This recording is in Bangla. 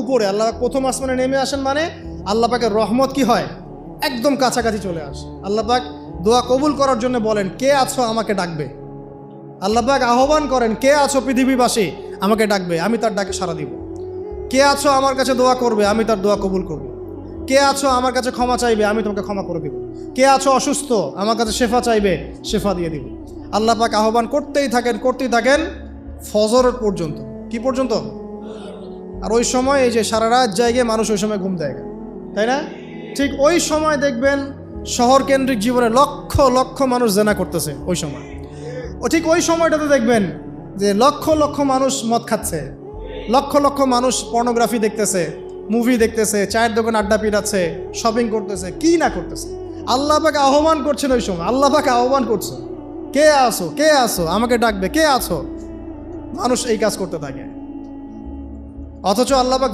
উপরে, আল্লাহ পাক প্রথম আসমানে নেমে আসেন মানে আল্লাহ পাকের রহমত কি হয়, একদম কাছাকাছি চলে আসে। আল্লাহ পাক দোয়া কবুল করার জন্য বলেন, কে আছো আমাকে ডাকবে। আল্লাহ পাক আহ্বান করেন, কে আছো পৃথিবীবাসী আমাকে ডাকবে, আমি তার ডাকে সাড়া দিব। কে আছো আমার কাছে দোয়া করবে, আমি তার দোয়া কবুল করব। কে আছো আমার কাছে ক্ষমা চাইবে, আমি তোমাকে ক্ষমা করে দিব। কে আছো অসুস্থ, আমার কাছে শেফা চাইবে, শেফা দিয়ে দিব। আল্লাহ পাক আহ্বান করতেই থাকেন ফজর পর্যন্ত। কি পর্যন্ত? আর ওই সময় এই যে সারা রাত জায়গায় মানুষ ওই সময় ঘুম দেয়, তাই না? ঠিক ওই সময় দেখবেন শহর কেন্দ্রিক জীবনে লক্ষ লক্ষ মানুষ জেনা করতেছে ওই সময়। ঠিক ওই সময়টাতে দেখবেন যে লক্ষ লক্ষ মানুষ মদ খাচ্ছে, লক্ষ লক্ষ মানুষ পর্নোগ্রাফি দেখতেছে, মুভি দেখতেছে, চায়ের দোকান আড্ডা পিটাচ্ছে, শপিং করতেছে, কি না করতেছে। আল্লাহ পাকে আহ্বান করছেন ওই সময়, আল্লাহ পাকে আহ্বান করছে, কে আসো আমাকে ডাকবে, কে আছো। মানুষ এই কাজ করতে থাকে, অথচ আল্লাহ পাক